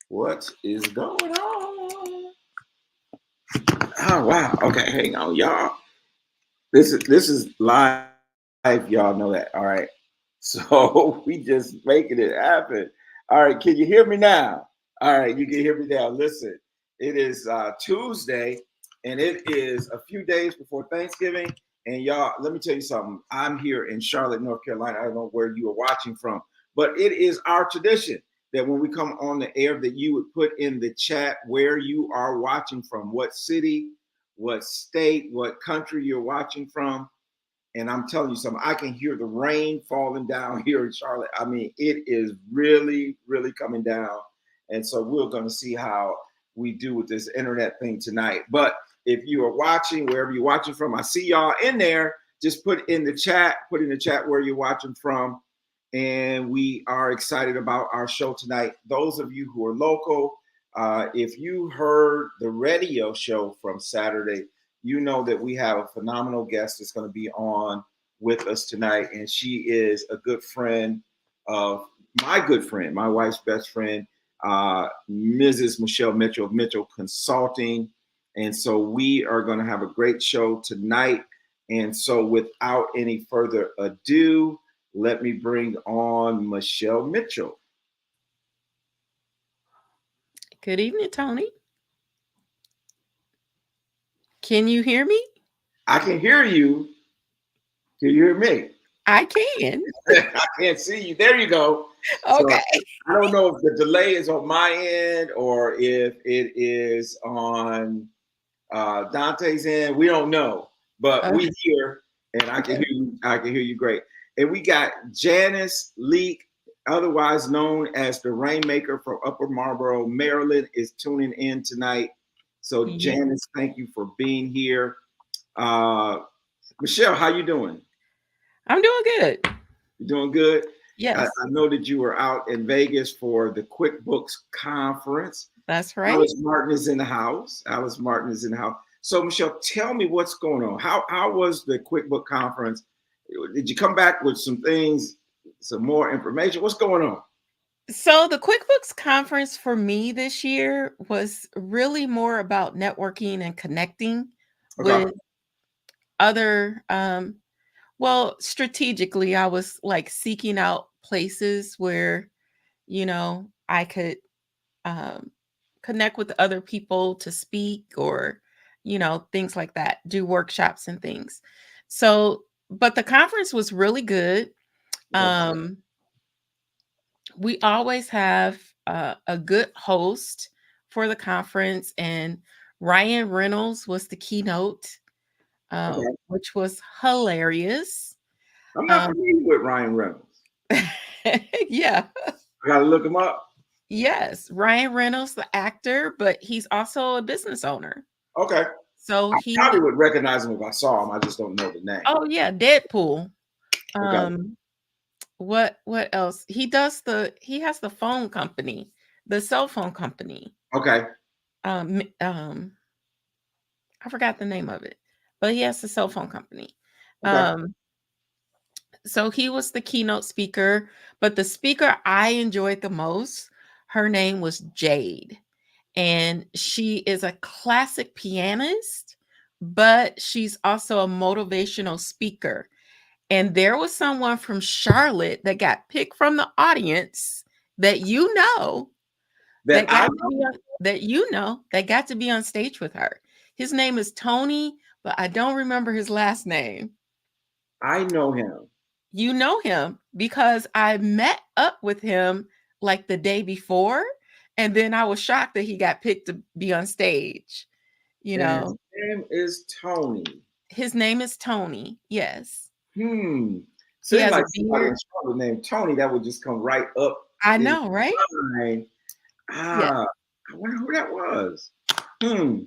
What is going on? Oh wow. Okay, hang on, y'all. This is live. Y'all know that. All right. So we just making it happen. All right. Can you hear me now? All right. You can hear me now. Listen, it is Tuesday, and it is a few days before Thanksgiving. And y'all, let me tell you something. I'm here in Charlotte, North Carolina. I don't know where you are watching from, but it is our tradition that when we come on the air, that you would put in the chat where you are watching from, what city, what state, what country you're watching from. And I'm telling you something, I can hear the rain falling down here in Charlotte. I mean, it is really, really coming down. And so we're going to see how we do with this internet thing tonight. But if you are watching, wherever you're watching from, I see y'all in there. Just put in the chat, where you're watching from. And we are excited about our show tonight. Those of you who are local, if you heard the radio show from Saturday, you know that we have a phenomenal guest that's going to be on with us tonight. And she is a good friend of my wife's best friend, Mrs. Michelle Mitchell of Mitchell Consulting. And so we are going to have a great show tonight. And so without any further ado, let me bring on Michelle Mitchell. Good evening, Tony. Can you hear me? I can hear you. Can you hear me? I can. I can't see you. There you go. So Okay. I don't know if the delay is on my end or if it is on Dante's end. We don't know, but we Okay. hear, and I can hear you. I can hear you great. And we got Janice Leak, otherwise known as the Rainmaker from Upper Marlboro, Maryland, is tuning in tonight. So Yeah. Janice, thank you for being here. Uh, Michelle, how you doing? I'm doing good. You doing good? I Yes, know that you were out in Vegas for the QuickBooks conference. that's right. Alice Martin is in the house. Alice Martin is in the house. So Michelle, tell me what's going on. How was the QuickBook conference? Did you come back with some things, some more information? What's going on? So, the QuickBooks conference for me this year was really more about networking and connecting Okay. with other, well, strategically, I was like seeking out places where, I could um, connect with other people to speak or, things like that, do workshops and things. So, but the conference was really good. Okay. Um, we always have a good host for the conference, and Ryan Reynolds was the keynote, Okay. which was hilarious. I'm not Um, familiar with Ryan Reynolds. yeah. I gotta look him up. Yes, Ryan Reynolds, the actor, but he's also a business owner. Okay. So I probably he would recognize him if I saw him. I just don't know the name. oh yeah, Deadpool. Okay. Um, what else? He has the phone company, the cell phone company. Okay. Um, um, I forgot the name of it, but he has the cell phone company. Okay. Um, so he was the keynote speaker, but the speaker I enjoyed the most, her name was Jade. And she is a classic pianist, but she's also a motivational speaker. And there was someone from Charlotte that got picked from the audience that That that got I to be on, that got to be on stage with her. His name is Tony, but I don't remember his last name. I know him. You know him because I met up with him like the day before, and then I was shocked that he got picked to be on stage. You And his know, name is Tony. his name is Tony. Yes. Hmm. He Seems has a like somebody in beard. Charlotte named Tony that would just come right up I in know, right? mind. Yeah. Ah, I wonder who that was. Hmm.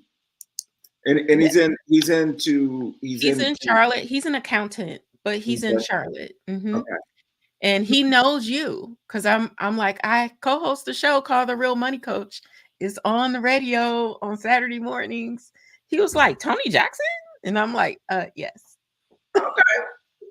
And Yeah. he's He's into in Charlotte. He's an accountant, but he's he's in Charlotte. okay. And he knows you because I'm like, I co-host a show called The Real Money Coach. It's on the radio on Saturday mornings. He was like, Tony Jackson? And I'm like, yes. Okay.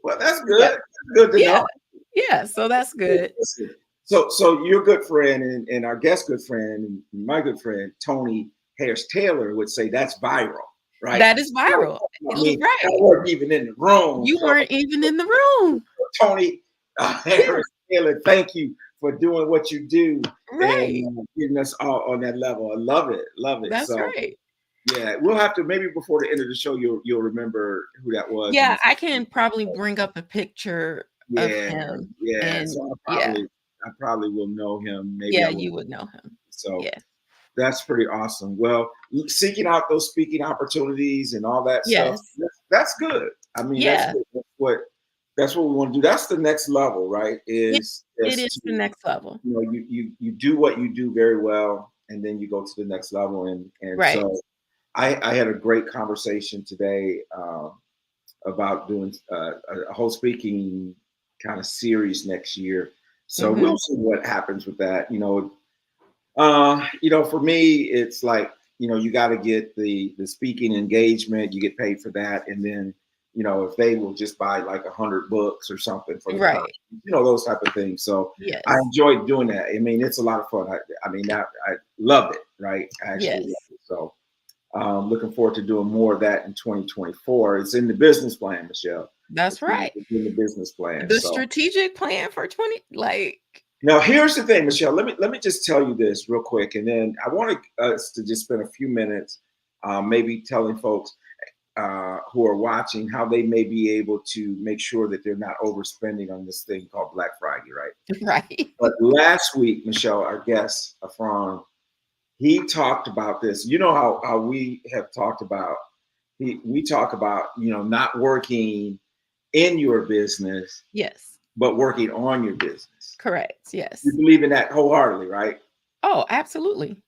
Well, that's Yeah. good. That's good to Yeah. know. Yeah. So that's good. Listen, So your good friend and our guest good friend and my good friend Tony Harris Taylor would say that's viral, right? That is viral. I mean, I Right. wasn't even in the room. You So weren't even in the room. Tony Yeah, Harris Taylor, thank you for doing what you do right. and getting us all on that level. I love it, love it. That's So right. yeah, we'll have to maybe before the end of the show, you'll remember who that was. And Yeah, I can probably bring up a picture of yeah, him yeah. and So yeah, I probably will know him. Maybe yeah, I will. you would know him. So Yeah. that's pretty awesome. Well, seeking out those speaking opportunities and all that stuff, Yes. that's good. I mean, that's Yeah. good. That's what we want to do. That's the next level, right? It it Is is to the next level. you do what you do very well, and then you go to the next level. And Right. so I had a great conversation today about doing a whole speaking kind of series next year. So we'll Mhm. see what happens with that. For me, it's like, you got to get the speaking engagement, you get paid for that. And then, if they will just buy like 100 books or something for the conference, Right. those type of things. So I Yes. enjoyed doing that. I mean, it's a lot of fun. I loved it, right? I actually loved Yes. it. So looking forward to doing more of that in 2024. It's in the business plan, Michelle. That's It's in right. the business plan. The So strategic plan for 20 like now, here's the thing, Michelle. Let me just tell you this real quick, and then I want us to just spend a few minutes, maybe telling folks who are watching how they may be able to make sure that they're not overspending on this thing called Black Friday, right? right. But last week, Michelle, our guest, Afron, he talked about this. You know how we have talked about we talk about not working in your business, Yes. but working on your business. Correct. You Yes. believe in that wholeheartedly, right? Oh, absolutely.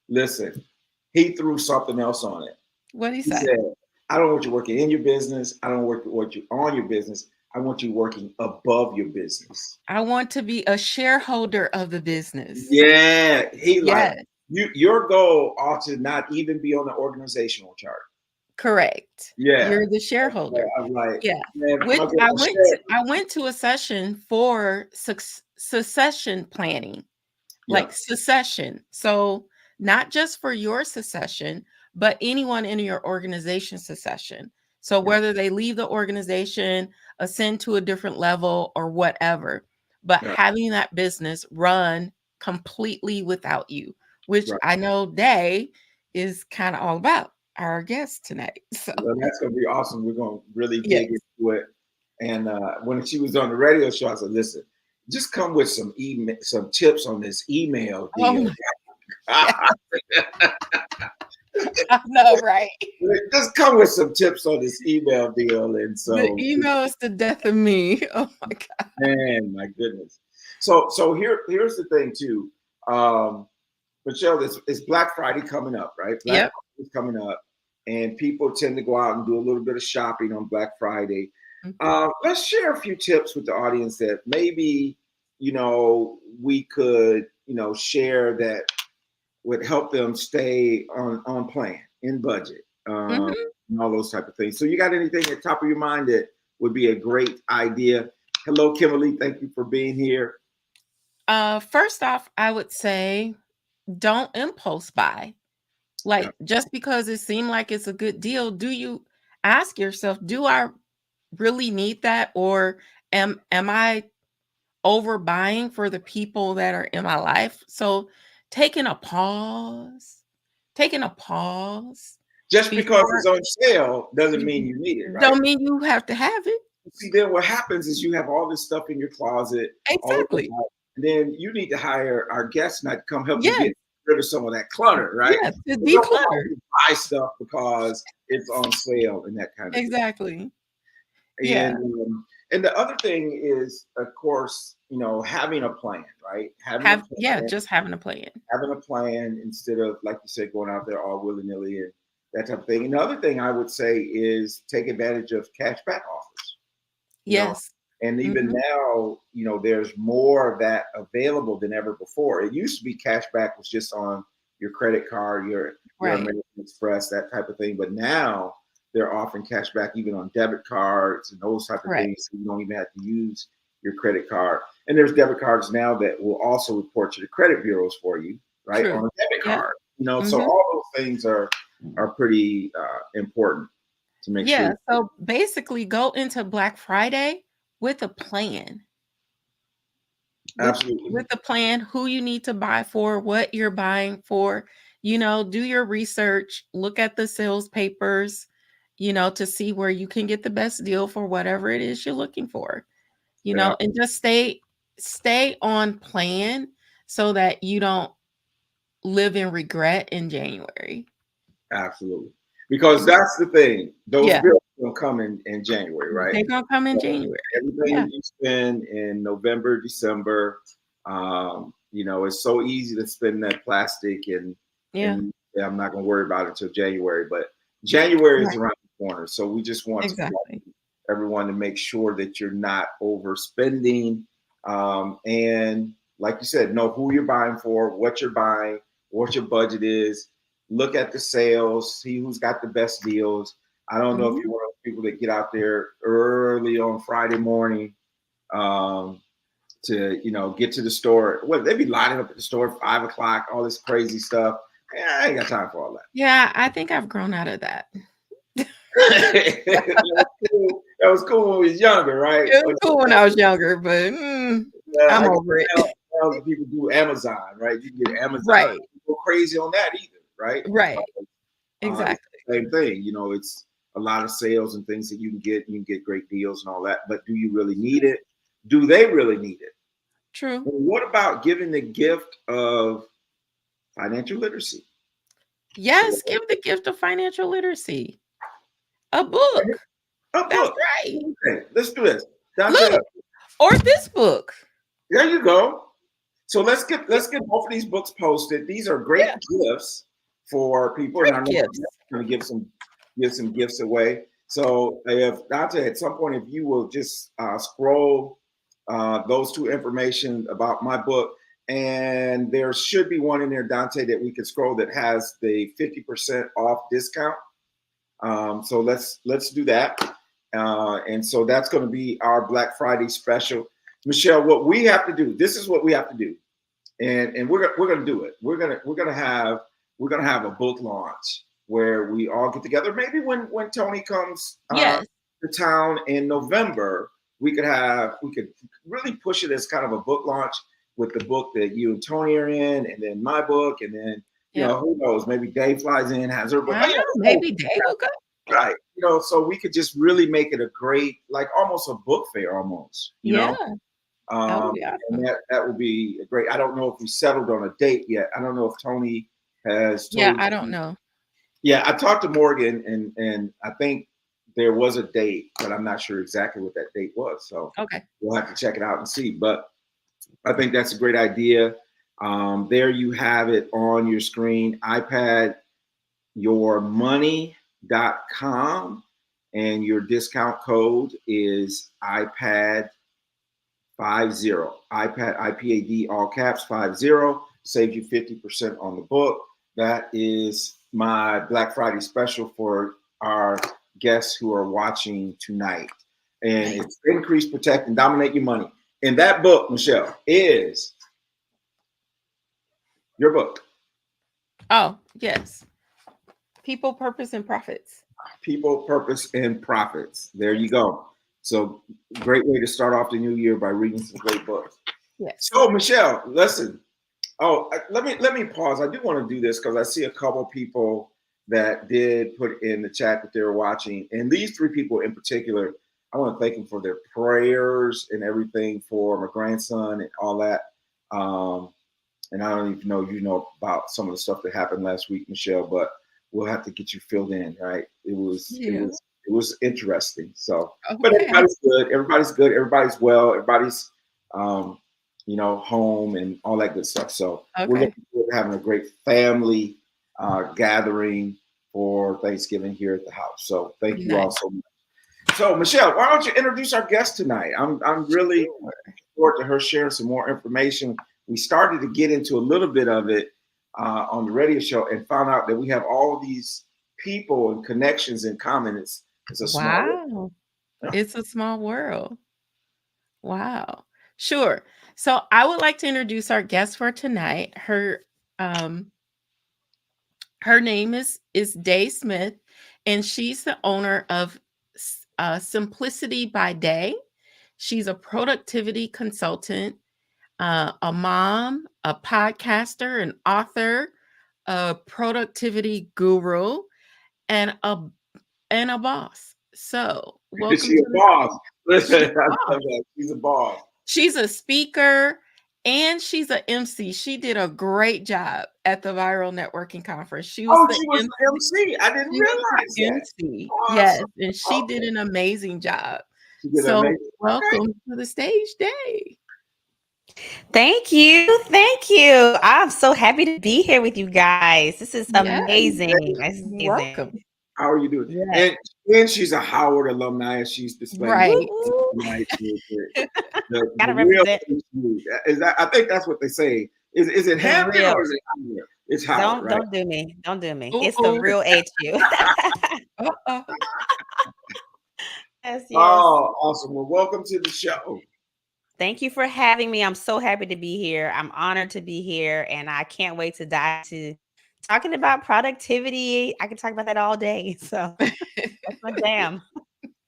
Listen, he threw something else on it. What'd he He say? said, I don't want you working in your business. I don't want you on your business. I want you working above your business. I want to be a shareholder of the business. Yeah. He like Yes. your goal ought to not even be on the organizational chart. Correct. Yeah. You're the shareholder. I'm like, Yeah. man, Which my girl I went to a session for succession planning, yeah, like succession. So not just for your succession, but anyone in your organization succession. So yeah, whether they leave the organization, ascend to a different level or whatever, but yeah, having that business run completely without you, which right. I know Day is kind of all about, our guest tonight. So Well, that's gonna be awesome. We're gonna really dig yes. into it. And when she was on the radio show, I said, listen, just come with some tips on this email Oh deal. my God. I know, right? Just come with some tips on this email deal. And The so, email is the death of me. Oh my God. man, my goodness. So here's the thing too. Michelle, it's Black Friday coming up, right? Black Yep. Friday is coming up, and people tend to go out and do a little bit of shopping on Black Friday. Mhm. Let's share a few tips with the audience that maybe we could share that would help them stay on plan, in budget, Mhm. and all those type of things. So, you got anything at the top of your mind that would be a great idea? Hello, Kimberly. Thank you for being here. First off, I would say don't impulse buy. Yeah, Like just because it seemed like it's a good deal, do you ask yourself, do I really need that, or am I overbuying for the people that are in my life? So taking a pause, taking a pause just because before it's on sale doesn't mean you need it, right? don't mean you have to have it. See, then what happens is you have all this stuff in your closet, all of Exactly. that, and then you need to hire our guest night to come help you Yes. get rid of some of that clutter, right? Yes. To You don't declutter. buy stuff because it's on sale and that kind of thing. Exactly. And Yeah. and the other thing is, of course, having a plan, right? Just having a plan. Having a plan instead of, like you said, going out there all willy nilly and that type of thing. And the other thing I would say is take advantage of cashback offers. You know, Yes. and even Mhm. now, there's more of that available than ever before. It used to be cashback was just on your credit card, your Right. American Express, that type of thing. But now they're offering cashback even on debit cards and those type of Correct. things. So you don't even have to use your credit card. And there's debit cards now that will also report to the credit bureaus for you, right, on True. a debit Yeah. card. You know, so Hmm. all those things are pretty important to make sure. Yeah. So basically, go into Black Friday with a plan. with Absolutely. with a plan, who you need to buy for, what you're buying for. Do your research, look at the sales papers, to see where you can get the best deal for whatever it is you're looking for. Yeah, And just stay on plan so that you don't live in regret in January. absolutely. Because that's the thing. Those Yeah, bills will come in January, right? they're gonna come in So January. everything Yeah, that you spend in November, December, it's so easy to spend that plastic yeah, and yeah, I'm not gonna worry about it until January. But January is right, around the corner. So we just want to exactly. everyone to make sure that you're not overspending. And like you said, know who you're buying for, what you're buying, what your budget is. Look at the sales, see who's got the best deals. I don't know if Mhm. you're one of those people that get out there early on Friday morning um, to, get to the store. Well, they be lining up at the store at 5 o'clock, all this crazy stuff. I ain't got time for all that. Yeah, I think I've grown out of that. That was cool when we was younger, right? It was cool when I was younger, but I I'm guess over it. now the people do Amazon, right? You can get Amazon. Right, You go crazy on that either, right? right, It's exactly. the same thing. It's a lot of sales and things that you can get. You can get great deals and all that. But do you really need it? Do they really need it? True. And what about giving the gift of financial literacy? Yes, give the gift of financial literacy. A book. A That's book. right. Okay, let's do this. Dante, Look, or this book. there you go. So let's get both of these books posted. These are great Yeah, gifts for people, and I great know gifts. we're going to give some gifts away. So if Dante, at some point, if you will just scroll those two information about my book, and there should be one in there, Dante, that we can scroll that has the 50% off discount. So let's do that. And so that's going to be our Black Friday special. Michelle, what we have to do, this is what we have to do. And we're gonna do it. We're gonna have a book launch where we all get together. Maybe when Tony comes Yes. to town in November, we could really push it as kind of a book launch with the book that you and Tony are in, and then my book, and then Yep. who knows, maybe Dave flies in, has her book. Maybe Dave will go. Right. So we could just really make it a great, like almost a book fair almost, Yeah, that would be and awesome. that would be great. I don't know if we settled on a date yet. I don't know if Tony has Yeah, told I don't you. know. Yeah, I talked to Morgan and I think there was a date, but I'm not sure exactly what that date was. So Okay. we'll have to check it out and see. But I think that's a great idea. There you have it on your screen, iPadYourMoney.com, and your discount code is iPad50. iPad, IPAD, all caps, 50, saves you 50% on the book. That is my Black Friday special for our guests who are watching tonight. And Nice. it's Increase, Protect, and Dominate Your Money. And that book, Michelle, is your book. Oh, yes. People, Purpose, and Profits. People, Purpose, and Profits. There you go. So great way to start off the new year by reading some great books. Yes. So Michelle, listen. Oh, let me pause. I do want to do this because I see a couple people that did put in the chat that they were watching, and these three people in particular, I want to thank them for their prayers and everything for my grandson and all that. And I don't even know you know about some of the stuff that happened last week, Michelle, but we'll have to get you filled in, right? It was interesting. So, but Okay. everybody's good. Everybody's good. Everybody's well. Everybody's home and all that good stuff. So we're Okay. looking forward to having a great family gathering for Thanksgiving here at the house. So thank you all Nice. so much. So Michelle, why don't you introduce our guest tonight? I'm really Sure. looking forward to her sharing some more information. We started to get into a little bit of it on the radio show and found out that we have all of these people and connections in common. It's a small world. Wow. Yeah. It's a small world. Wow. Sure. So I would like to introduce our guest for tonight. Um her name is Day Smith, and she's the owner of Simplicity by Day. She's a productivity consultant, a mom, a podcaster, an author, a productivity guru, and a boss. So, Is welcome she to a the boss? stage. She's Listen, a I boss. love that. She's a boss. She's a speaker and she's a MC. She did a great job at the Viral Networking Conference. She was Oh, the she was MC. the MC. I didn't She was realize the that. MC. Yes, Awesome. and she did Okay. an amazing job. She did So, amazing. Okay. welcome to the stage, Day. Thank you. Thank you. I'm so happy to be here with you guys. This is Yes, amazing. This is amazing. welcome. How are you doing? Yeah. And she's a Howard alumni, as she's displaying Woo, Right. woo. tonight. The Gotta real represent HU. Is that? I think that's what they say. Is it the Hampton real. or is it Howard? It's Howard, right? Don't do me. Don't do me. It's the Uh-oh. real HU. Uh-oh. Yes, yes. Oh, awesome. Well, welcome to the show. Thank you for having me. I'm so happy to be here. I'm honored to be here, and I can't wait to dive to talking about productivity. I can talk about that all day. So that's my jam.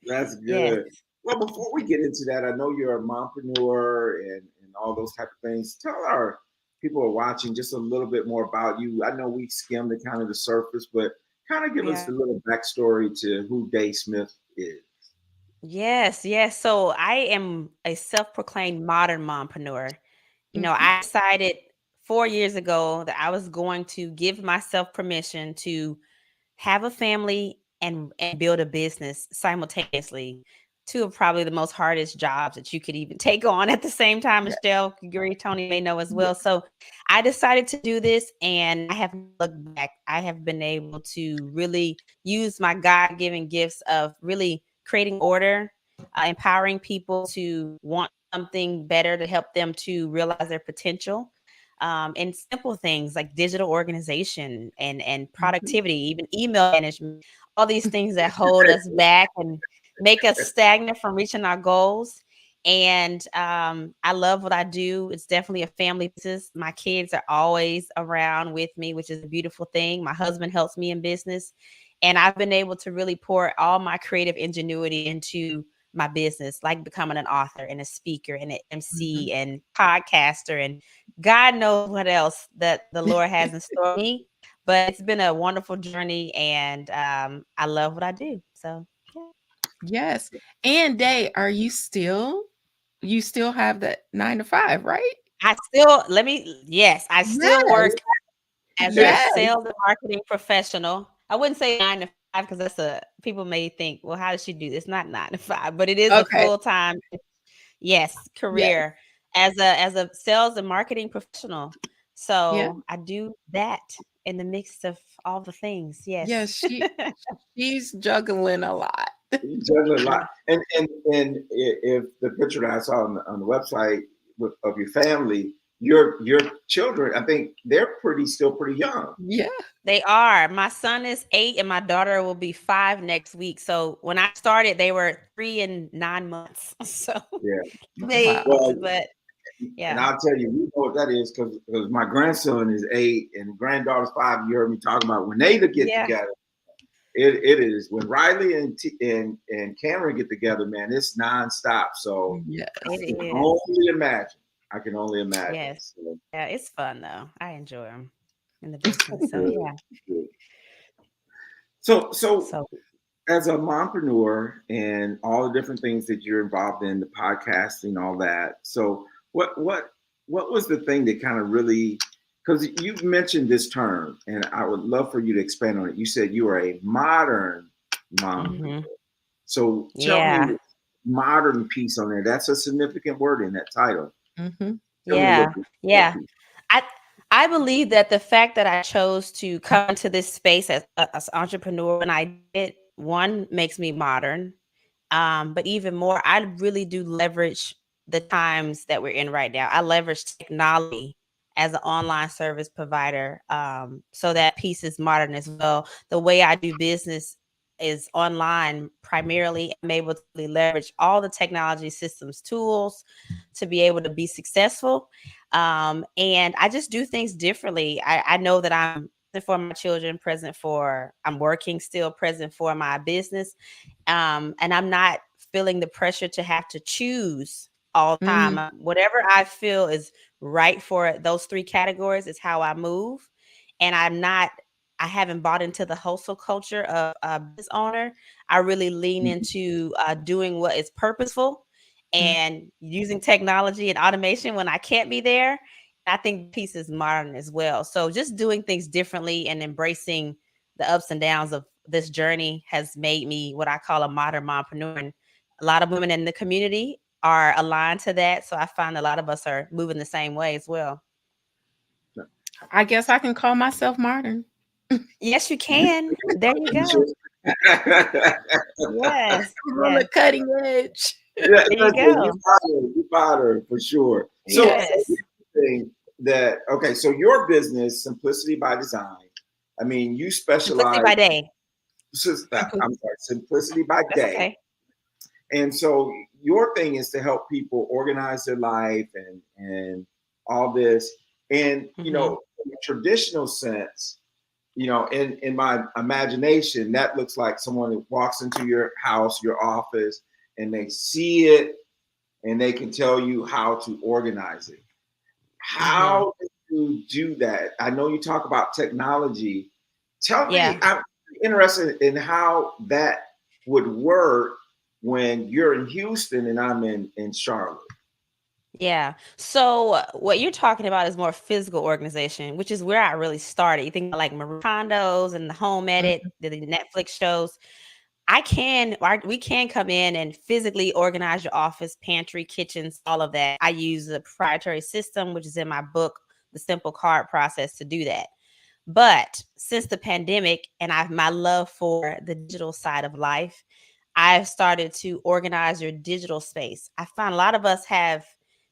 That's Yes. good. Well, before we get into that, I know you're a mompreneur and all those type of things. Tell our people who are watching just a little bit more about you. I know we skimmed the kind of the surface, but kind of give us a Yeah. little backstory to who Day Smith is. Yes, yes. So I am a self-proclaimed modern mompreneur. Mhm. I decided 4 years ago that I was going to give myself permission to have a family and build a business simultaneously. Two of probably the most hardest jobs that you could even take on at the same time. Yeah. Michelle, Gary, Tony may know as Yeah. well. So I decided to do this, and I have looked back. I have been able to really use my God-given gifts of really creating order, empowering people to want something better to help them to realize their potential. And simple things like digital organization and Mhm. productivity, even email management, all these things that hold us back and make us stagnant from reaching our goals. And I love what I do. It's definitely a family business. My kids are always around with me, which is a beautiful thing. My husband helps me in business. And I've been able to really pour all my creative ingenuity into my business, like becoming an author and a speaker and an Mhm. MC and podcaster and God knows what else that the Lord has in store for me. But it's been a wonderful journey, and I love what I do. So yeah. Yes. And Day, you still have that 9 to 5, right? I still Yes. work as a Yes. sales and marketing professional. I wouldn't say 9 to 5 because people may think, well, how does she do this? Not 9 to 5, but it is a Okay. full time, yes, Yes. career as a sales and marketing professional. Yeah. So I do that in the mix of all the things. Yeah, Yes. she's juggling a lot. You juggle a Yeah. lot. If the picture that I saw on the website of your family, your children, I think they're still pretty young. Yeah. They are. My son is 8 and my daughter will be 5 next week. So when I started, they were 3 and 9 months. So Yeah. they, Wow. Well, but and yeah. I'll tell you, we know what that is because my grandson is 8 and granddaughter's 5. You heard me talking about when they get Yeah. together. It is when Riley and Cameron get together, man. It's nonstop. So Yes. I It can is. only imagine. I can only imagine. Yes. So, Yeah. It's fun though. I enjoy them in the business. So good, yeah. good. So So as a mompreneur and all the different things that you're involved in, the podcasting, all that. So what was the thing that kind of really, because you mentioned this term, and I would love for you to expand on it. You said you are a modern mom. mhm. So tell me Yeah. the modern piece on there. That's a significant word in that title. Mhm. Tell me a little Yeah. bit. Yeah. I I believe that the fact that I chose to come into this space as entrepreneur when I did, one, makes me modern. But even more, I really do leverage the times that we're in right now. I leverage technology as an online service provider. So that piece is modern as well. The way I do business is online primarily. I'm able to really leverage all the technology systems tools to be able to be successful. And I just do things differently. I know that I'm present for my children, I'm working still, present for my business. And I'm not feeling the pressure to have to choose all the time. Whatever I feel is right for those three categories is how I move. And I haven't bought into the hustle culture of a business owner. I really lean into doing what is purposeful and using technology and automation when I can't be there. I think the piece is modern as well. So just doing things differently and embracing the ups and downs of this journey has made me what I call a modern mompreneur. And a lot of women in the community are aligned to that. So I find a lot of us are moving the same way as well. I guess I can call myself modern. Yes, you can. There you go. Yes. On the cutting edge. Yeah, There you go. You fought for sure. So Yes. okay, so your business, Simplicity by Design. I mean, you specialize Simplicity by day. I'm sorry, Simplicity by That's Day. okay. And so your thing is to help people organize their life and all this. And you know, in a traditional sense, you know, in my imagination, that looks like someone who walks into your house, your office, and they see it and they can tell you how to organize it. How do you do that? I know you talk about technology. Tell me, I'm interested in how that would work when you're in Houston and I'm in Charlotte. Yeah. So what you're talking about is more physical organization, which is where I really started. You think about like Marie Kondo's and the Home Edit, the Netflix shows. We can come in and physically organize your office, pantry, kitchens, all of that. I use a proprietary system, which is in my book, The Simple Card Process, to do that. But since the pandemic and my love for the digital side of life, I've started to organize your digital space. I find a lot of us have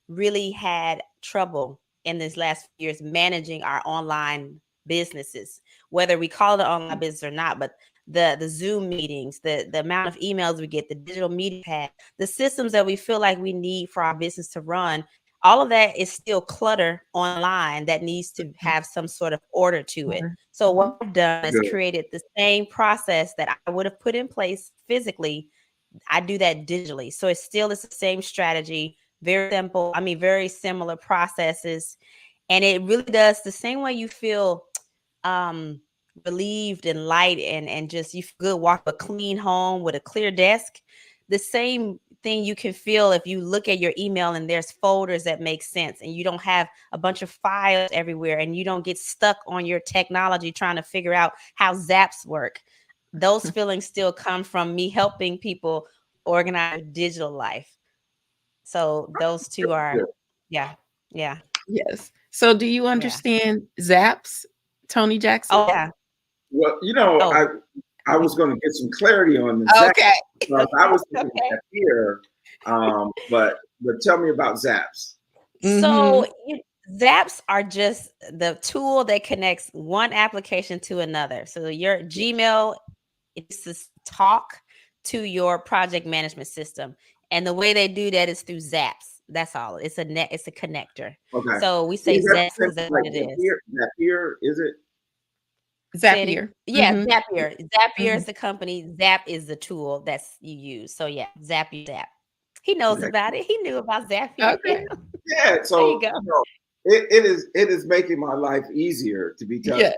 really had trouble in this last few years managing our online businesses, whether we call it an online business or not. But the Zoom meetings, the amount of emails we get, the digital media pad, the systems that we feel like we need for our business to run, all of that is still clutter online that needs to have some sort of order to it. So what I've done is created the same process that I would have put in place physically. I do that digitally. So it's the same strategy, very simple. I mean, very similar processes. And it really does the same way you feel relieved and light and just you feel good, walk a clean home with a clear desk. The same thing you can feel if you look at your email and there's folders that make sense and you don't have a bunch of files everywhere and you don't get stuck on your technology trying to figure out how Zaps work. Those feelings still come from me helping people organize digital life. So those two are, yeah. Yes. So do you understand Zaps, Tony Jackson? Oh, yeah. Well, you know, I was going to get some clarity on the Zaps. Okay. I was thinking that here, but tell me about Zaps. So Zaps are just the tool that connects one application to another. So your Gmail is to talk to your project management system, and the way they do that is through Zaps. That's all. It's a connector. Okay. So we say Zaps because that's like what it is. Zapier, is it? Zapier. Yeah, Zapier. Zapier is the company. Zap is the tool that's you use. So yeah, Zapier, Zap. He knows about it. He knew about Zapier. Okay. Yeah. So there you go. You know, it is making my life easier to be done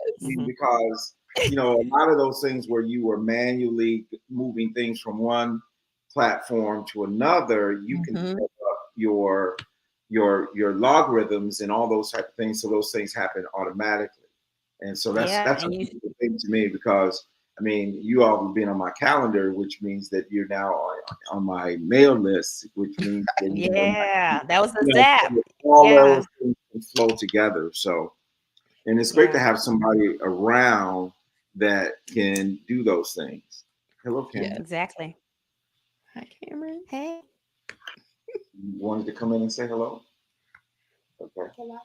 because you know a lot of those things where you were manually moving things from one platform to another, you can set up your logarithms and all those type of things, so those things happen automatically. And so that's a good thing to me because I mean you all have been on my calendar, which means that you're now on my mail list, which means that that was the Zap. All those things can flow together. So, and it's great to have somebody around that can do those things. Hello, Cameron. Yeah, exactly. Hi, Cameron. Hey. You wanted to come in and say hello? Okay. Hello.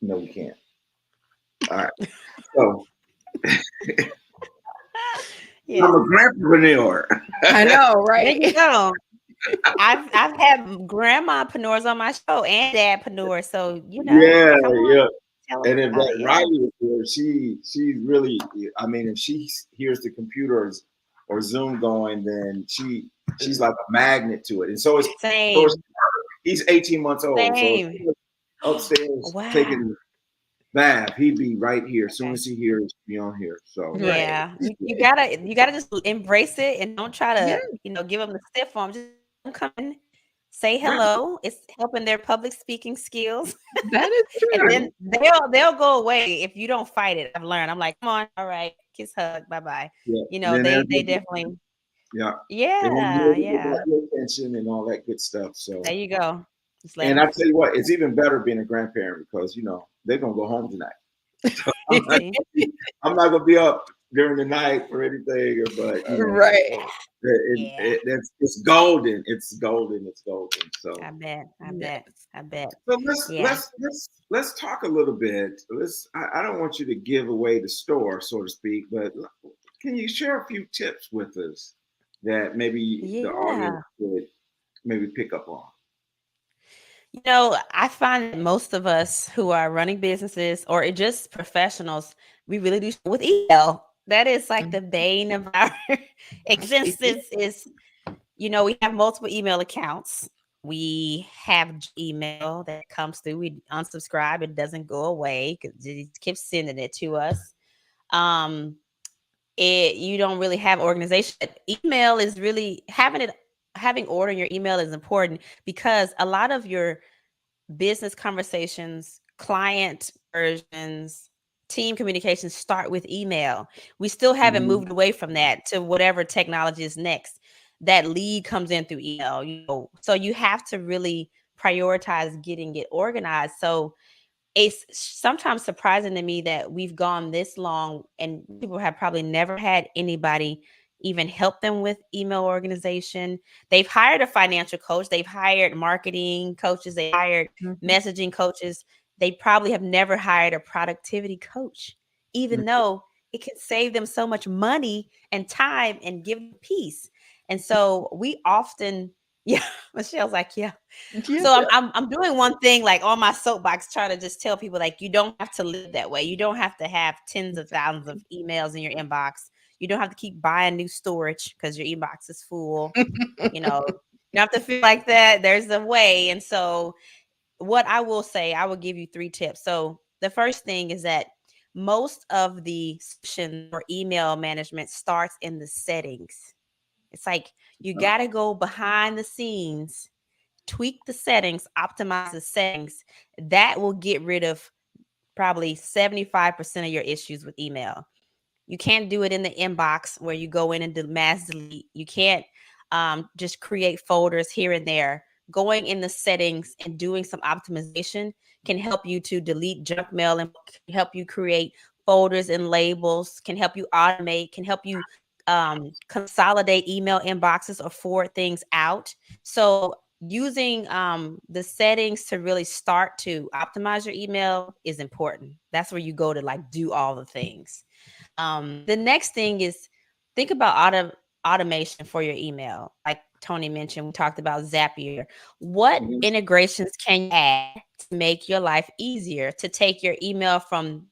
No, you can't. All right. So Yeah. I'm a grandpreneur. I know, There you right? go. I've had grandmapreneurs on my show and dadpreneurs, so Yeah, come on, yeah. tell us And if about that it. Yeah. Riley is here, she's really. I mean, if she hears the computers or Zoom going, then she's like a magnet to it. And so Same. he's 18 months old. So if Same. he was upstairs Wow. taking a bath, he'd be right here. As soon as he hears me on here. So Right. Yeah. You gotta just embrace it and don't try Yeah. to give them the stiff arm. Just let them come in, say Right. hello. It's helping their public speaking skills. That is And true. then they'll go away if you don't fight it. I've learned. I'm like, come on, all right, kiss, hug, bye bye. Yeah. And then They definitely, yeah. And then yeah, you yeah. got your attention and all that good stuff. So There you go. Just let and them I tell you what, it's even better being a grandparent because they're gonna go home tonight. see. I'm not gonna be up during the night or anything, but Right. Yeah. it's golden. It's golden. It's golden. So I bet. Yes. so Yeah. let's talk a little bit. I don't want you to give away the store, so to speak, but can you share a few tips with us that maybe the Yeah. audience would maybe pick up on? I find that most of us who are running businesses or just professionals, we really do with email. That is like the bane of our existence. We have multiple email accounts. We have email that comes through. We unsubscribe. It doesn't go away because it keeps sending it to us. You don't really have organization. Email is really having order in your email is important because a lot of your business conversations, client versions, team communications start with email. We still haven't moved away from that to whatever technology is next. That lead comes in through email, so you have to really prioritize getting it organized. So it's sometimes surprising to me that we've gone this long and people have probably never had anybody even help them with email organization. They've hired a financial coach, they've hired marketing coaches, they hired messaging coaches. They probably have never hired a productivity coach, even though it can save them so much money and time and give them peace. And so we often, yeah, Michelle's like, yeah. So I'm doing one thing like on my soapbox, trying to just tell people like you don't have to live that way. You don't have to have tens of thousands of emails in your inbox. You don't have to keep buying new storage because your inbox is full. You don't have to feel like that. There's a way. And so what I will say, I will give you 3 tips. So the first thing is that most of the solution for email management starts in the settings. It's like you got to go behind the scenes, tweak the settings, optimize the settings. That will get rid of probably 75% of your issues with email. You can't do it in the inbox where you go in and mass delete. You can't just create folders here and there. Going in the settings and doing some optimization can help you to delete junk mail and can help you create folders and labels, can help you automate, can help you consolidate email inboxes or forward things out. So using the settings to really start to optimize your email is important. That's where you go to like do all the things. The next thing is think about automation for your email. Like Tony mentioned, we talked about Zapier. What integrations can you add to make your life easier to take your email from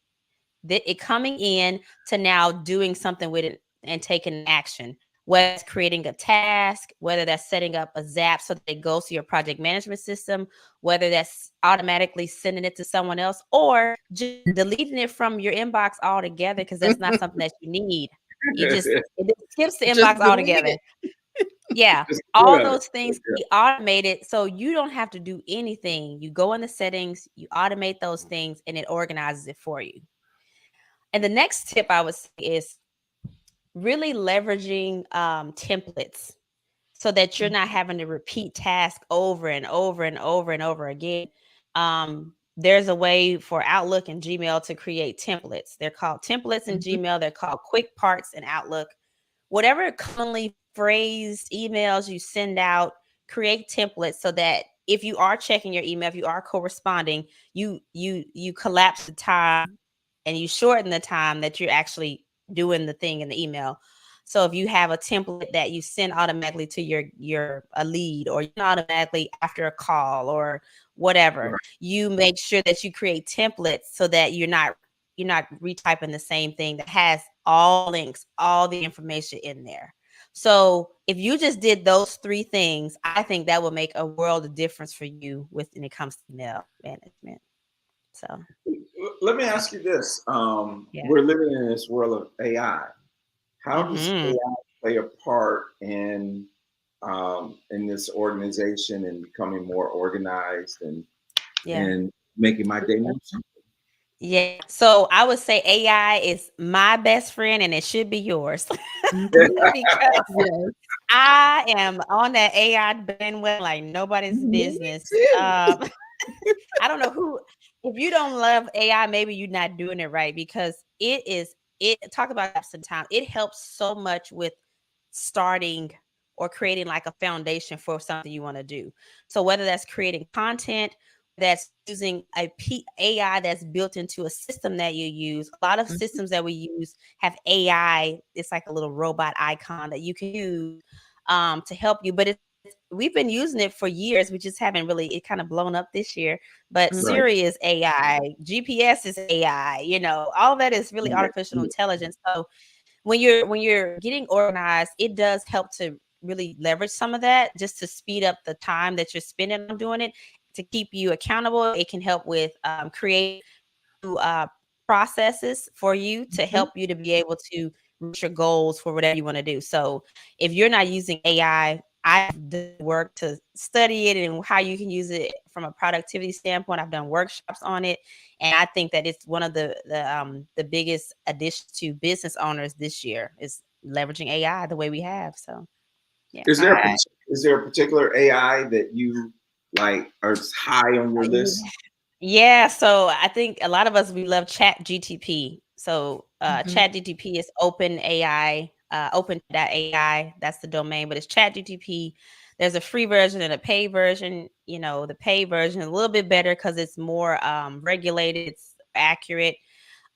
it coming in to now doing something with it and taking action? Whether it's creating a task, whether that's setting up a Zap so that it goes to your project management system, whether that's automatically sending it to someone else, or just deleting it from your inbox altogether because that's not something that you need. It skips the Just inbox delete altogether. Yeah, all those things be automated so you don't have to do anything. You go in the settings, you automate those things, and it organizes it for you. And the next tip I would say is really leveraging templates so that you're not having to repeat tasks over and over and over and over again. There's a way for Outlook and Gmail to create templates. They're called templates in Gmail. They're called quick parts in Outlook. Whatever commonly phrased emails you send out, create templates so that if you are checking your email, if you are corresponding, you collapse the time and you shorten the time that you're actually doing the thing in the email. So if you have a template that you send automatically to your a lead, or automatically after a call or whatever, Right. you make sure that you create templates so that you're not retyping the same thing that has all links, all the information in there. So if you just did those three things, I think that will make a world of difference for you when it comes to email management. So Let me ask you this. yeah. We're living in this world of AI. How does Mhm. AI play a part in this organization and becoming more organized Yeah. and making my day more simple? Yeah. So I would say AI is my best friend and it should be yours Mhm. because Yes. I am on that AI bandwagon like nobody's Me business. too. I don't know who, if you don't love AI, maybe you're not doing it right, because it talk about apps and time. It helps so much with starting or creating like a foundation for something you want to do. So whether that's creating content, that's using AI that's built into a system that you use. A lot of Mhm. systems that we use have AI. It's like a little robot icon that you can use to help you. But we've been using it for years. We just haven't really, it kind of blown up this year. But Mhm. Right. Siri is AI, GPS is AI, all that is really Yeah. artificial intelligence. So when you're getting organized, it does help to really leverage some of that just to speed up the time that you're spending on doing it, to keep you accountable. It can help with create new processes for you to Mhm. help you to be able to reach your goals for whatever you want to do. So if you're not using AI, I've done work to study it and how you can use it from a productivity standpoint. I've done workshops on it, and I think that it's one of the biggest additions to business owners this year is leveraging AI the way we have. So yeah. Is there a, I is there a particular AI that you like are high on your list? Yeah, so I think a lot of us, we love Chat GTP. So Mhm. Chat GTP is open AI, open.ai, that's the domain, but it's Chat GTP. There's a free version and a paid version. The paid version is a little bit better because it's more regulated, it's accurate.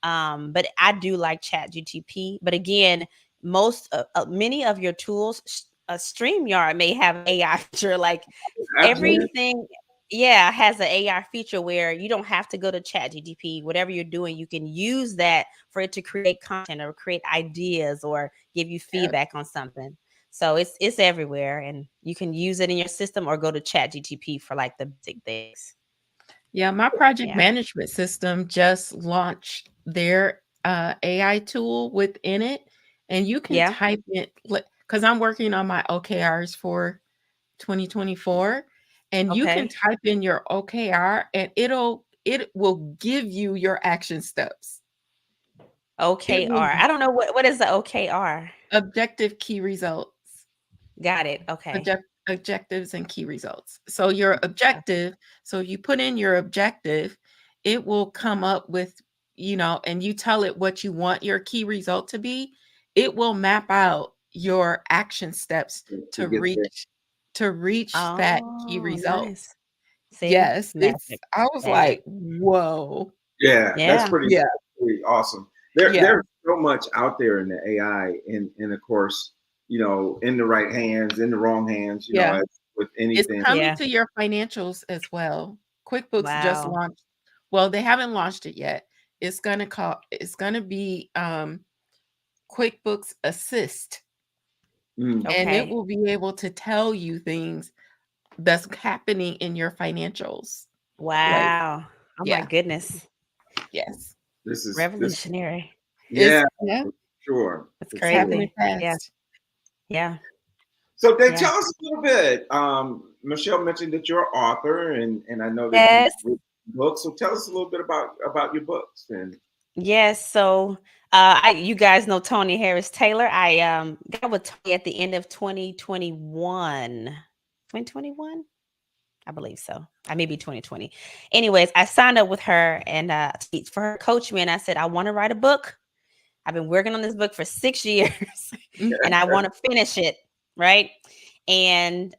But I do like Chat GTP. But again, many of your tools, StreamYard may have AI feature, like Absolutely. everything, yeah, has an AI feature where you don't have to go to Chat GTP. Whatever you're doing, you can use that for it to create content or create ideas or give you Yeah. feedback on something. So it's everywhere, and you can use it in your system or go to Chat GTP for like the basic things. Yeah, my project Yeah. management system just launched their AI tool within it, and you can Yeah. type it because I'm working on my OKRs for 2024, and you can Okay. type in your OKR, and it will give you your action steps. It OKR. will I don't know what is the OKR. objective key results. Got it. Okay. Objectives and key results. So your objective, so you put in your objective, it will come up with, and you tell it what you want your key result to be. It will map out your action steps To to get there. reach that key Oh, result. nice. See, Yes, magic. I was Magic. like, whoa. Yeah, that's Yeah. Yeah, pretty awesome. yeah. There's so much out there in the AI, and of course, in the right hands, in the wrong hands, Yeah. as with It's anything. coming Yeah. to your financials as well. QuickBooks just Wow. launched. Well, they haven't launched it yet. It's gonna be QuickBooks Assist, Mm. and it Okay. will be able to tell you things that's happening in your financials. Like, Wow. Oh my yeah, goodness. yes. This Revolutionary. It's yeah, yeah, for sure. That's For it's sure. happening crazy. Yeah. fast. Yeah. So they Yeah. tell us a little bit. Michelle mentioned that you're an author, and I know that you've Yes. written books. So tell us a little bit about your books. And Yes. So you guys know Tony Harris Taylor. I got with Tony at the end of 2021. 2021? I believe so. I may be 2020. Anyways, I signed up with her and for her to coach me, and I said, I want to write a book. I've been working on this book for 6 years Mhm. and I want to finish it. Right. And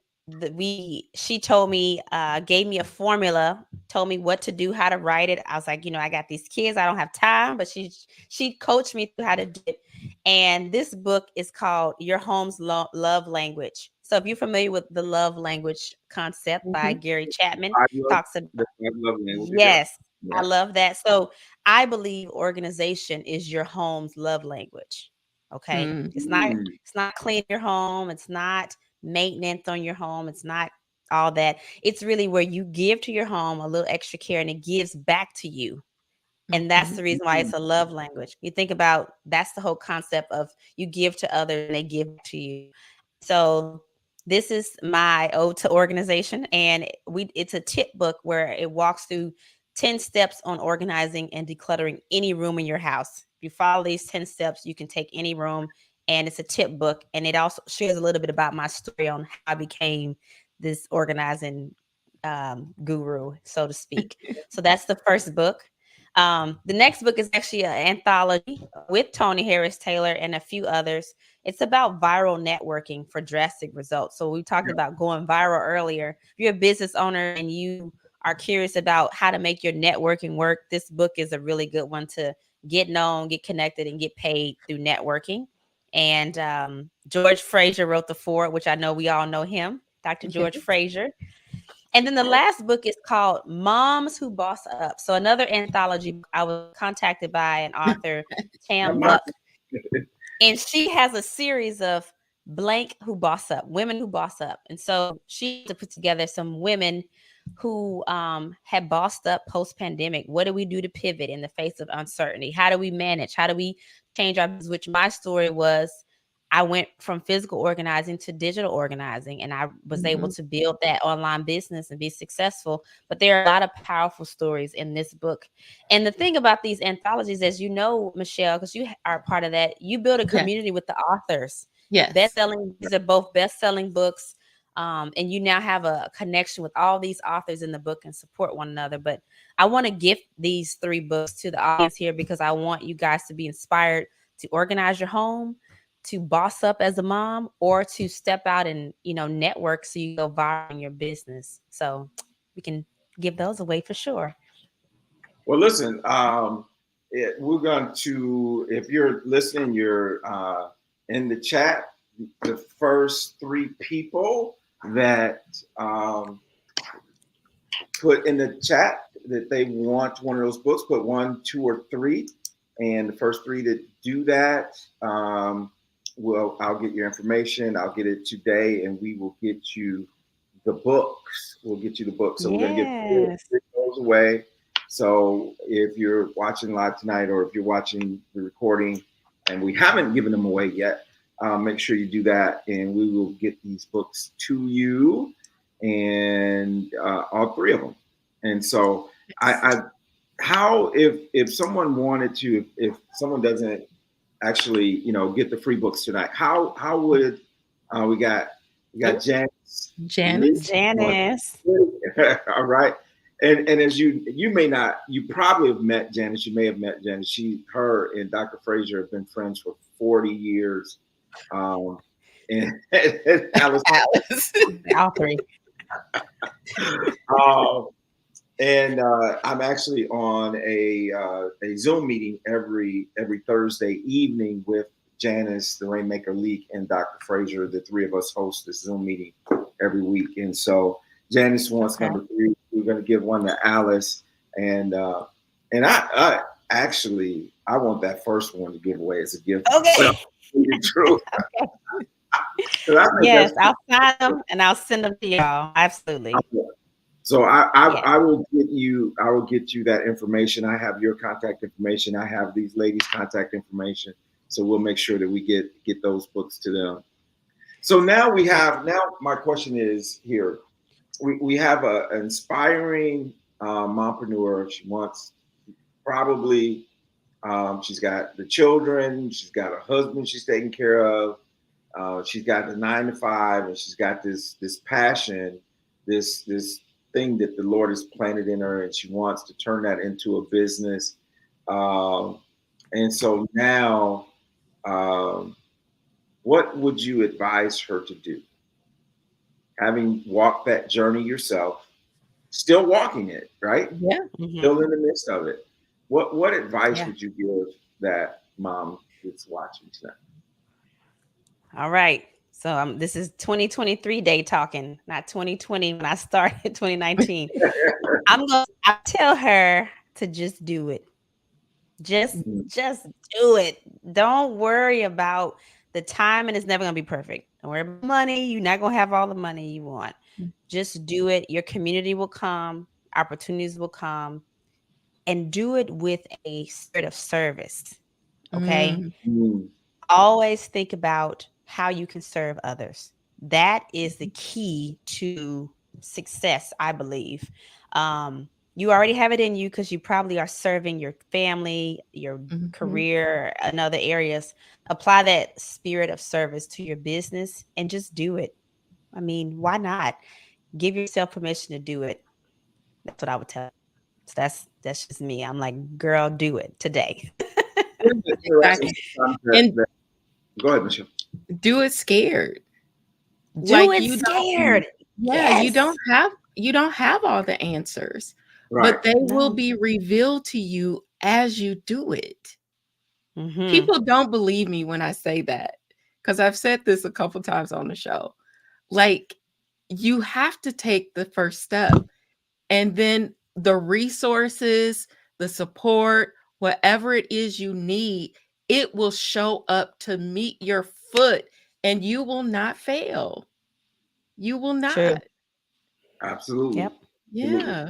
she told me, gave me a formula, told me what to do, how to write it. I was like, I got these kids, I don't have time, but she coached me through how to do it. And this book is called Your Home's Love Language. So if you're familiar with the love language concept by Gary Chapman, I love talks about, the five love languages. yes, Yeah. I love that. So I believe organization is your home's love language. Okay. Mm. It's not clean your home. It's not maintenance on your home. It's not all that. It's really where you give to your home a little extra care and it gives back to you. And that's the reason why it's a love language. You think about, that's the whole concept of you give to others and they give to you. So this is my ode to organization, and it's a tip book where it walks through 10 steps on organizing and decluttering any room in your house. If you follow these 10 steps, you can take any room, and it's a tip book. And it also shares a little bit about my story on how I became this organizing guru, so to speak. So that's the first book. The next book is actually an anthology with Tony Harris Taylor and a few others. It's about viral networking for drastic results. So we talked about going viral earlier. If you're a business owner and you are curious about how to make your networking work, this book is a really good one to get known, get connected, and get paid through networking. And George Fraser wrote The Four, which I know we all know him, Dr. George Fraser. And then the last book is called Moms Who Boss Up. So another anthology. I was contacted by an author, Tam Luck, and she has a series of blank who boss up, women who boss up. And so she had to put together some women who had bossed up post-pandemic. What do we do to pivot in the face of uncertainty? How do we manage? How do we change our business? Which my story was, I went from physical organizing to digital organizing, and I was able to build that online business and be successful. But there are a lot of powerful stories in this book. And the thing about these anthologies, as you know, Michelle, because you are part of that, you build a community with the authors. Yes. These are both best-selling books. And you now have a connection with all these authors in the book and support one another. But I want to gift these 3 books to the audience here because I want you guys to be inspired to organize your home, to boss up as a mom, or to step out and, network so you go viral in your business. So we can give those away for sure. Well, listen, we're going to, if you're listening, you're in the chat, the first 3 people that put in the chat that they want one of those books, put 1, 2, or 3. And the first 3 that do that, I'll get your information. I'll get it today, and we will get you the books. We'll get you the books. So we're going to give 3 those away. So if you're watching live tonight, or if you're watching the recording and we haven't given them away yet, make sure you do that, and we will get these books to you, and all 3 of them. And so how, if someone wanted to, if someone doesn't actually, get the free books tonight, how would we got Janice. All right. And as you may not, you probably have met Janice. You may have met Janice. Her and Dr. Fraser have been friends for 40 years. And Alice. All 3. And I'm actually on a Zoom meeting every Thursday evening with Janice, the Rainmaker League, and Dr. Fraser. The 3 of us host this Zoom meeting every week. And so Janice wants number 3. We're going to give one to Alice, and I actually want that first one to give away as a gift. Okay. True. Yes, I'll sign them and I'll send them to y'all. Absolutely. So I will get you that information. I have your contact information. I have these ladies' contact information. So we'll make sure that we get those books to them. So now my question is here. We have an inspiring mompreneur. She wants probably she's got the children, she's got a husband she's taking care of, she's got the 9-to-5, and she's got this passion, this thing that the Lord has planted in her, and she wants to turn that into a business. And so now, what would you advise her to do? having walked that journey yourself, still walking it, right? Yeah. Mhm. Still in the midst of it. What advice Yeah. would you give that mom that's watching tonight? All right. So this is 2023 day talking, not 2020 when I started 2019. I'll tell her to just do it. Just Mhm. just do it. Don't worry about the time, and it's never gonna be perfect. Don't worry about money. You're not gonna have all the money you want. Just do it. Your community will come, opportunities will come, and do it with a spirit of service. Okay. Mm, Mm. Always think about how you can serve others. That is the key to success, I believe. You already have it in you because you probably are serving your family, your mhm. career, and other areas. Apply that spirit of service to your business and just do it. I mean, why not? Give yourself permission to do it. That's what I would tell. So that's just me. I'm like, girl, do it today. Here's the interesting Exactly. concept And go ahead, Michelle. do it scared. Do Like it you don't, scared. yeah, Yes. you don't have all the answers, Right. but they will No. be revealed to you as you do it. Mhm. People don't believe me when I say that because I've said this a couple times on the show. Like, you have to take the first step, and then the resources, the support, whatever it is you need, it will show up to meet your foot, and you will not fail. You will True. not. Absolutely. Yep. Absolutely. Yeah.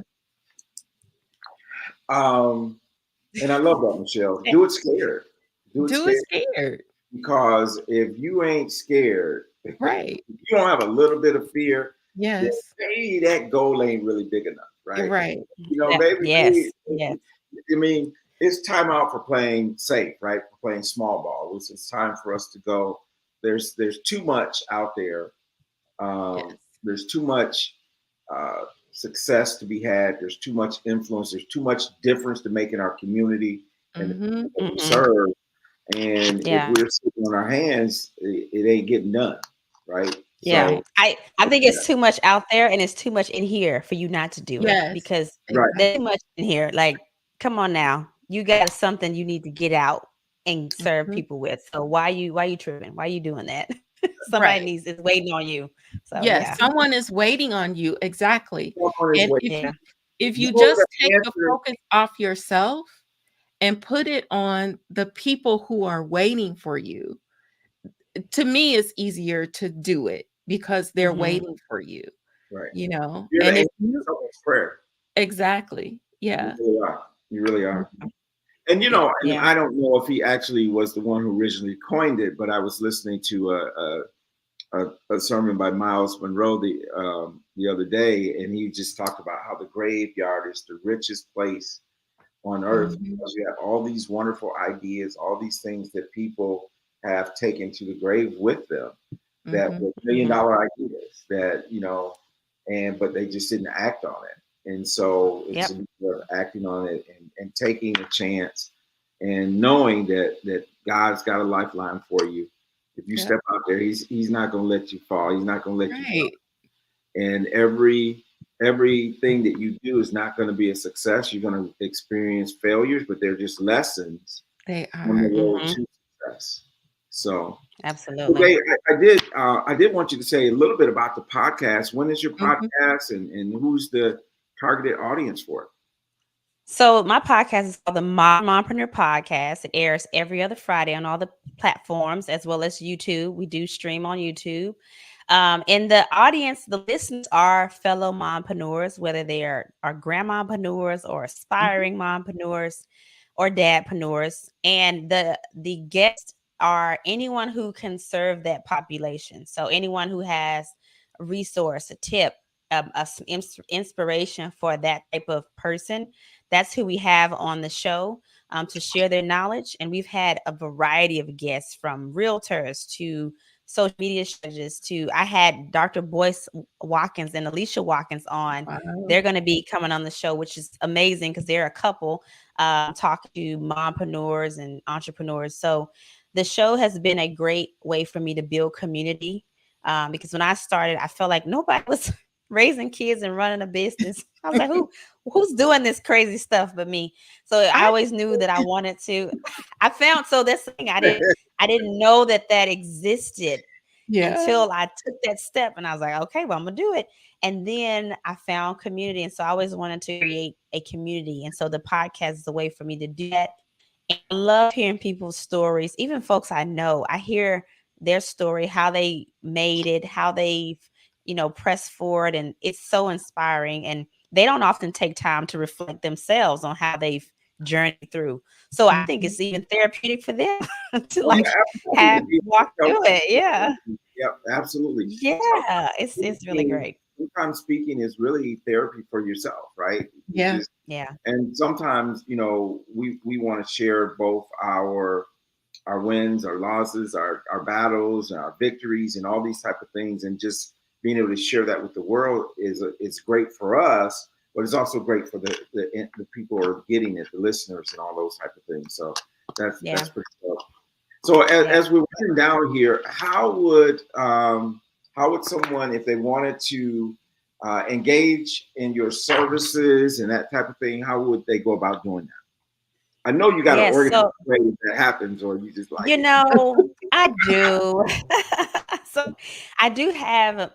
Um, and I love that, Michelle. Eh, Do it scared. Do it Do it scared. scared. Because if you ain't scared, if Right. you don't have a little bit of fear, then Yes. maybe that goal ain't really big enough, right? Right. You know, Yeah. maybe Yes. Yes. I mean, it's time out for playing safe, right? For playing small ball. It's time for us to go. There's too much out there. Yes. There's too much uh, success to be had. There's too much influence. There's too much difference to make in our community and the Mhm. people that we Mhm. serve. And if Yeah. we're sitting on our hands, it ain't getting done, right? Yeah. So, Right. I think it's too much out there and it's too much in here for you not to do it Yes. because right, there's too Exactly. much in here. Like, come on now. You got something you need to get out and serve Mhm. people with. So why you tripping? Why you doing that? Somebody Right. needs is waiting on you. So Yes, yeah. someone is waiting on you, exactly. walk on his And way. Yeah. if You you know just the take the answer. focus off yourself and put it on the people who are waiting for you, to me, it's easier to do it because they're Mhm. waiting for you, Right. you know? You're the And answer if to you someone's prayer. exactly. You Yeah. really are. You really are. Mhm. And you know, and Yeah. I don't know if he actually was the one who originally coined it, but I was listening to a sermon by Miles Monroe the other day, and he just talked about how the graveyard is the richest place on earth Mhm. because you have all these wonderful ideas, all these things that people have taken to the grave with them that Mhm. were million Mhm. dollar ideas that, and but they just didn't act on it. And so it's Yep. a matter of acting on it and taking a chance and knowing that God's got a lifeline for you. If you Yep. step out there, he's not gonna let you fall. He's not gonna let you down. Right. And everything that you do is not going to be a success. You're going to experience failures, but they're just lessons They on the are. road Mhm. to success. So, Absolutely. okay, I did want you to say a little bit about the podcast. When is your Mhm. podcast, and who's the targeted audience for it? So my podcast is called the Modern Mompreneur Podcast. It airs every other Friday on all the platforms as well as YouTube. We do stream on YouTube. And the audience, the listeners are fellow mompreneurs, whether they are grandmopreneurs or Mhm. aspiring mompreneurs or dadpreneurs. And the guests are anyone who can serve that population. So anyone who has a resource, a tip, inspiration for that type of person, that's who we have on the show to share their knowledge. And we've had a variety of guests from realtors to social media strategists to I had Dr. Boyce Watkins and Alicia Watkins on. Wow. They're going to be coming on the show, which is amazing because they're a couple talking to mompreneurs and entrepreneurs. So the show has been a great way for me to build community Because when I started, I felt like nobody was raising kids and running a business. I was like, who's doing this crazy stuff but me? So I I always knew that I wanted to. I found, so that's the thing, I didn't know that existed yeah. until I took that step, and I was like, okay, well, I'm gonna do it. And then I found community. And so I always wanted to create a community. And so the podcast is a way for me to do that. And I love hearing people's stories, even folks I know. I hear their story, how they made it, how they've, pressed forward. And it's so inspiring. And they don't often take time to reflect themselves on how they've journeyed through. So I think Mhm. it's even therapeutic for them to Oh, yeah, like have absolutely. walk through it. Yeah. Yep, absolutely. Yeah, it's really Speaking- great. Sometimes speaking is really therapy for yourself, right? You Yeah. just, Yeah. and sometimes, we want to share both our wins, our losses, our battles, and our victories, and all these type of things, and just being able to share that with the world is great for us, but it's also great for the people who are getting it, the listeners, and all those type of things. So that's Yeah. pretty cool. So as, Yeah. as we're winding down here, how would someone, if they wanted to engage in your services and that type of thing, how would they go about doing that? I know you got an Yes. organized So, way that happens, or you just like, I do. So I do have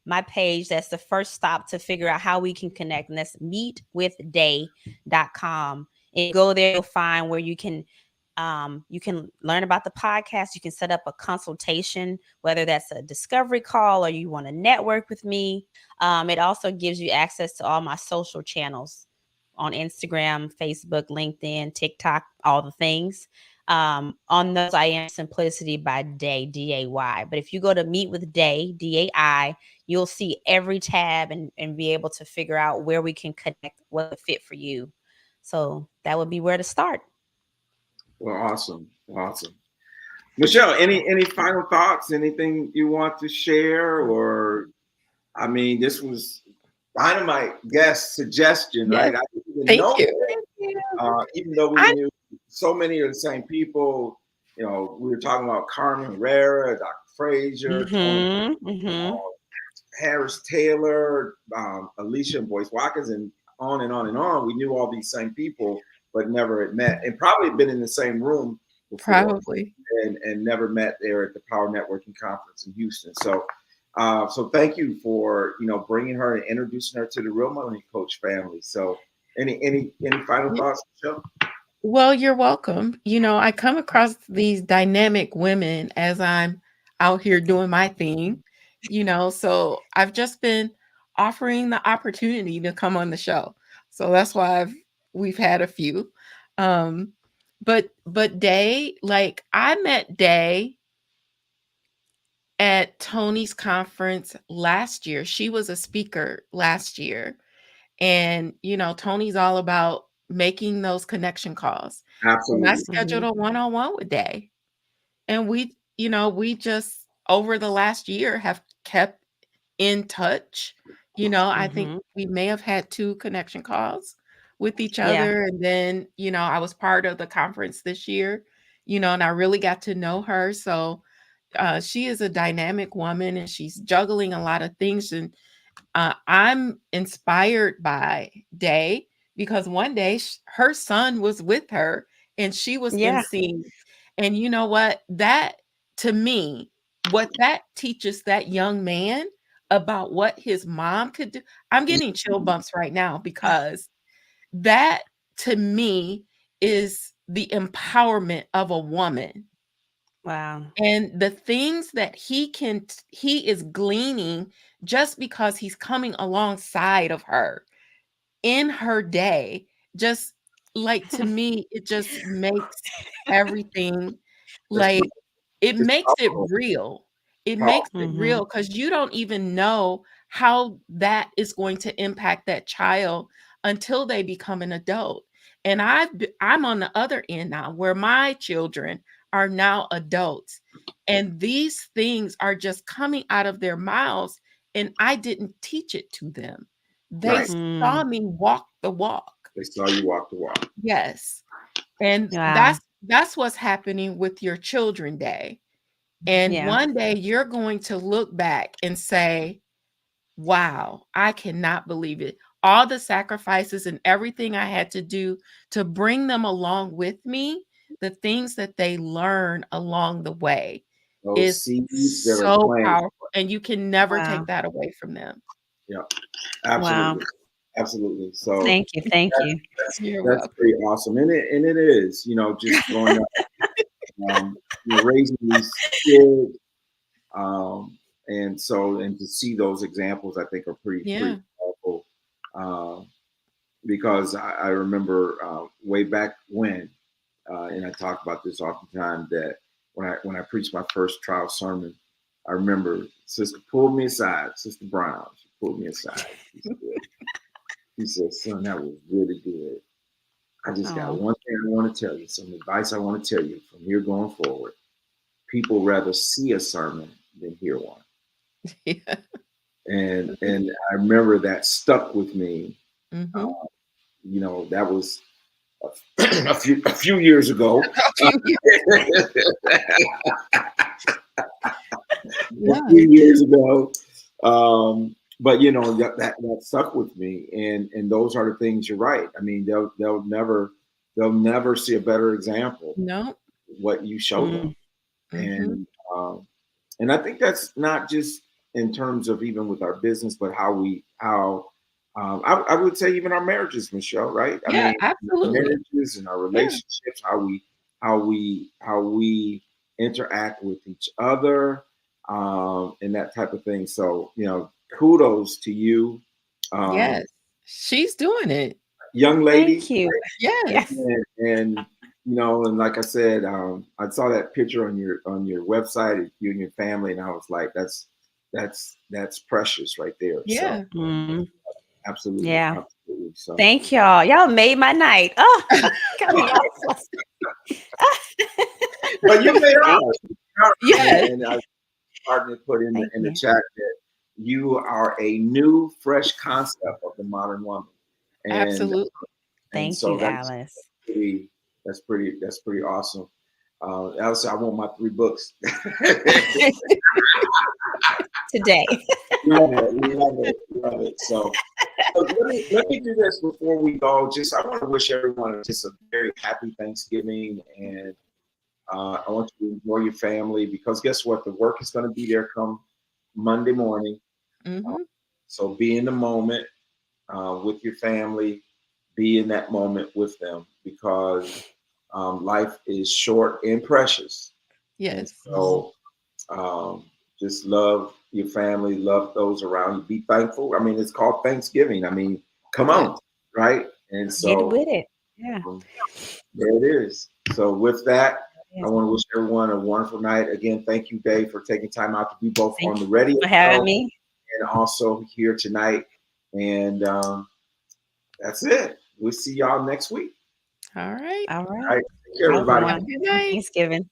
my page. That's the first stop to figure out how we can connect. And that's meetwithday.com. And go there, you'll find where you can learn about the podcast. You can set up a consultation, whether that's a discovery call or you want to network with me. It also gives you access to all my social channels on Instagram, Facebook, LinkedIn, TikTok, all the things. On those, I am Simplicity by Day, DAY. But if you go to Meet with Day, DAI, you'll see every tab and be able to figure out where we can connect, what would fit for you. So that would be where to start. well, awesome. Michelle, any final thoughts? Anything you want to share? Or, I mean, this was dynamite guest suggestion, Yes. right? I didn't even Thank know you. that. Even though we I knew so many of the same people, we were talking about Carmen Herrera, Dr. Frazier, Tony Mm-hmm. Harris Taylor, Alicia Boyce Watkins, and on and on and on. We knew all these same people, but never had met, and probably been in the same room before, probably. and never met there at the Power Networking Conference in Houston. So, so thank you for bringing her and introducing her to the Real Money Coach family. So, any final thoughts, Michelle? Well, you're welcome. I come across these dynamic women as I'm out here doing my thing, so I've just been offering the opportunity to come on the show. So that's why we've had a few. Um, but Day, like I met Day at Tony's conference last year. She was a speaker last year. And, Tony's all about making those connection calls. And I Absolutely. scheduled a one-on-one with Day. And we just over the last year have kept in touch. I think Mm-hmm. we may have had 2 connection calls with each Yeah. other. And then, I was part of the conference this year, and I really got to know her. So she is a dynamic woman and she's juggling a lot of things. And I'm inspired by Day because one day her son was with her and she was Yeah. emceeing. And you know what? That to me, what that teaches that young man about what his mom could do. I'm getting chill bumps right now because that to me is the empowerment of a woman Wow. and the things that he is gleaning just because he's coming alongside of her in her day, just like to me it just makes everything It's, like it it's makes it powerful. real. It makes Powerful. it Mm-hmm. real because you don't even know how that is going to impact that child until they become an adult. And I'm on the other end now where my children are now adults and these things are just coming out of their mouths and I didn't teach it to them. They Right. saw me walk the walk. They saw you walk the walk. Yes. And Wow. that's what's happening with your children Day. And Yeah. one day you're going to look back and say, wow, I cannot believe it. All the sacrifices and everything I had to do to bring them along with me, the things that they learn along the way Those is seeds that are so planted. powerful. And you can never Wow. take that away from them. Yeah, Wow. absolutely. Absolutely. So Thank you. Thank you. You're that's welcome. pretty awesome. And it is, you know, just growing up, you know, raising these kids. And so, and to see those examples, I think are pretty Yeah. powerful. Um, because I remember way back when, and I talk about this oftentimes, that when I preached my first trial sermon, I remember Sister pulled me aside, Sister Brown, she pulled me aside. She said, "Son, that was really good. I just got Oh. one thing I want to tell you, some advice I want to tell you from here going forward. People rather see a sermon than hear one." Yeah. And I remember that stuck with me. Mhm. You know, that was a few years ago. Yeah. A few years ago. But you know, that stuck with me. And those are the things, you're right. I mean, they'll never see a better example No. what you show them. Mhm. And I think that's not just in terms of even with our business, but I would say even our marriages, Michelle, right? I Yeah, mean, our absolutely. marriages and our Yeah. relationships, how we interact with each other, and that type of thing. So, you know, kudos to you, Yes. She's doing it. young lady. Thank you. Yes. Yes. And you know, and like I said, I saw that picture on your website of you and your family, and I was like, that's precious right there. So Yeah. Mm, absolutely, yeah. absolutely. So Thank y'all. Y'all made my night. Oh, got me all flustered. but you made ours. Yes. And I started to put in Thank the you. chat that you are a new, fresh concept of the modern woman, and Absolutely. Thank so you, that's Alice. pretty that's pretty awesome. Alice, I want my 3 books. Today. Love it, love it, love it. So let me do this before we go. Just I want to wish everyone just a very happy Thanksgiving, and I want you to enjoy your family, because guess what? The work is going to be there come Monday morning. Mhm. So be in the moment with your family. Be in that moment with them, because life is short and precious. And Yes. so just love your family, love those around you, be thankful. I mean, it's called Thanksgiving. I mean, come Yeah. on, right? And Get so with it. Yeah. there it is. So with that, I Yes. want to wish everyone a wonderful night. Again, thank you, Dave, for taking time out to be both Thank on the you radio for having show me. and also here tonight. And that's it. We'll see y'all next week. All right. All All right. right. Take care, Have a everybody. Have a wonderful good night. Thanksgiving.